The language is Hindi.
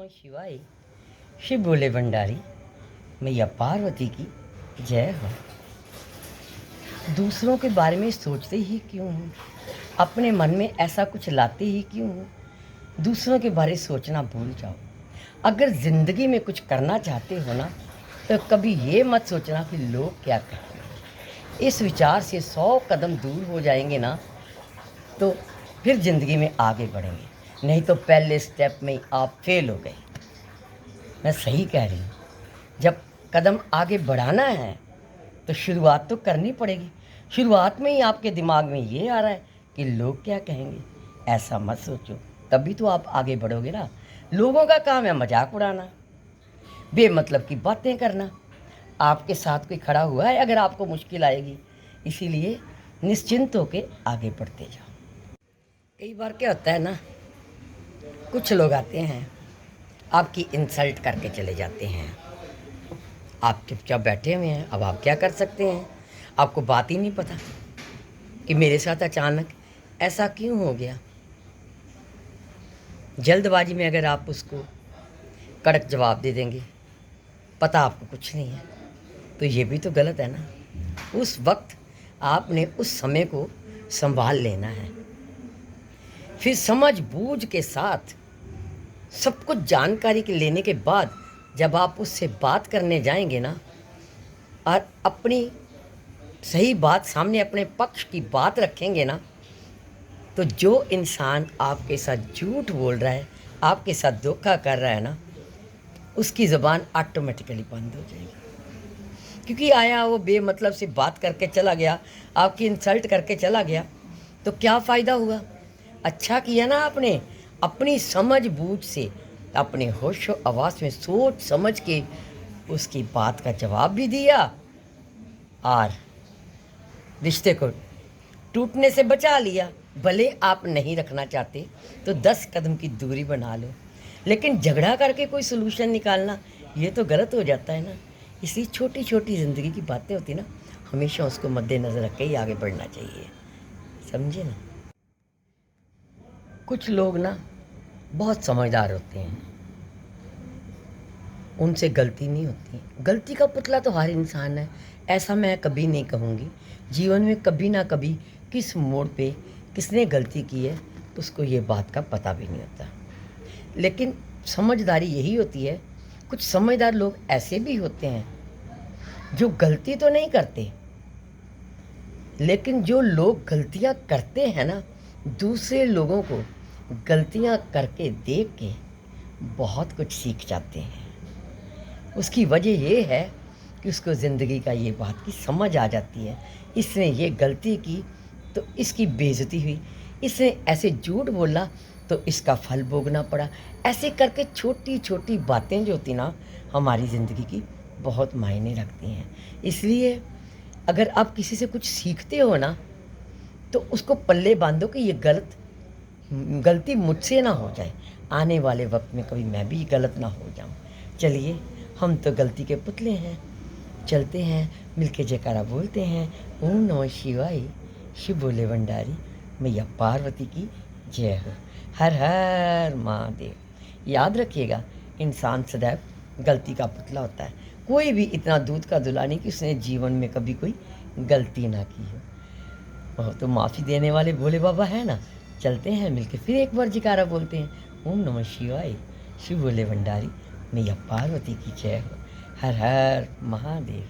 नमः शिवाय। शिव बोले भंडारी, मैया पार्वती की जय हो। दूसरों के बारे में सोचते ही क्यों हूँ, अपने मन में ऐसा कुछ लाते ही क्यों हूँ। दूसरों के बारे सोचना भूल जाओ। अगर ज़िंदगी में कुछ करना चाहते हो ना, तो कभी ये मत सोचना कि लोग क्या कहेंगे। इस विचार से 100 कदम दूर हो जाएंगे ना, तो फिर ज़िंदगी में आगे बढ़ेंगे। नहीं तो पहले स्टेप में ही आप फेल हो गए। मैं सही कह रही हूँ। जब कदम आगे बढ़ाना है तो शुरुआत तो करनी पड़ेगी। शुरुआत में ही आपके दिमाग में ये आ रहा है कि लोग क्या कहेंगे। ऐसा मत सोचो, तभी तो आप आगे बढ़ोगे ना। लोगों का काम है मजाक उड़ाना, बेमतलब की बातें करना। आपके साथ कोई खड़ा हुआ है अगर आपको मुश्किल आएगी, इसीलिए निश्चिंत होकर आगे बढ़ते जाओ। कई बार क्या होता है ना, कुछ लोग आते हैं आपकी इंसल्ट करके चले जाते हैं। आप चुपचाप बैठे हुए हैं, अब आप क्या कर सकते हैं। आपको बात ही नहीं पता कि मेरे साथ अचानक ऐसा क्यों हो गया। जल्दबाजी में अगर आप उसको कड़क जवाब दे देंगे, पता आपको कुछ नहीं है, तो ये भी तो गलत है ना। उस वक्त आपने उस समय को संभाल लेना है। फिर समझ बूझ के साथ सब कुछ जानकारी के लेने के बाद जब आप उससे बात करने जाएंगे ना, और अपनी सही बात सामने, अपने पक्ष की बात रखेंगे ना, तो जो इंसान आपके साथ झूठ बोल रहा है, आपके साथ धोखा कर रहा है ना, उसकी ज़बान ऑटोमेटिकली बंद हो जाएगी। क्योंकि आया वो बेमतलब से बात करके चला गया, आपकी इंसल्ट करके चला गया, तो क्या फ़ायदा हुआ। अच्छा किया ना आपने, अपनी समझ बूझ से, अपने होशो आवास में सोच समझ के उसकी बात का जवाब भी दिया और रिश्ते को टूटने से बचा लिया। भले आप नहीं रखना चाहते तो 10 कदम की दूरी बना लो, लेकिन झगड़ा करके कोई सलूशन निकालना ये तो गलत हो जाता है ना। इसलिए छोटी छोटी ज़िंदगी की बातें होती ना, हमेशा उसको मद्देनज़र रख के ही आगे बढ़ना चाहिए, समझे ना। कुछ लोग ना बहुत समझदार होते हैं, उनसे गलती नहीं होती। गलती का पुतला तो हर इंसान है, ऐसा मैं कभी नहीं कहूँगी। जीवन में कभी ना कभी किस मोड़ पे किसने गलती की है, उसको ये बात का पता भी नहीं होता। लेकिन समझदारी यही होती है। कुछ समझदार लोग ऐसे भी होते हैं जो गलती तो नहीं करते, लेकिन जो लोग गलतियाँ करते हैं ना, दूसरे लोगों को गलतियाँ करके देख के बहुत कुछ सीख जाते हैं। उसकी वजह ये है कि उसको ज़िंदगी का ये बात की समझ आ जाती है। इसने ये गलती की तो इसकी बेइज्जती हुई, इसने ऐसे झूठ बोला तो इसका फल भोगना पड़ा। ऐसे करके छोटी छोटी बातें जो होती ना, हमारी ज़िंदगी की बहुत मायने रखती हैं। इसलिए अगर आप किसी से कुछ सीखते हो ना, तो उसको पल्ले बांधो कि ये गलती मुझसे ना हो जाए, आने वाले वक्त में कभी मैं भी गलत ना हो जाऊं। चलिए, हम तो गलती के पुतले हैं, चलते हैं मिलके जयकारा बोलते हैं, ओम नमः शिवाय। शिव बोले भंडारी, मैया पार्वती की जय हो। हर हर महादेव। याद रखिएगा, इंसान सदैव गलती का पुतला होता है। कोई भी इतना दूध का दुला नहीं कि उसने जीवन में कभी कोई गलती ना की हो। वो तो माफ़ी देने वाले भोले बाबा है ना। चलते हैं मिलके फिर एक बार जयकारा बोलते हैं, ओम नमः शिवाय। शिव बोले भंडारी, मैया पार्वती की जय हो। हर हर महादेव।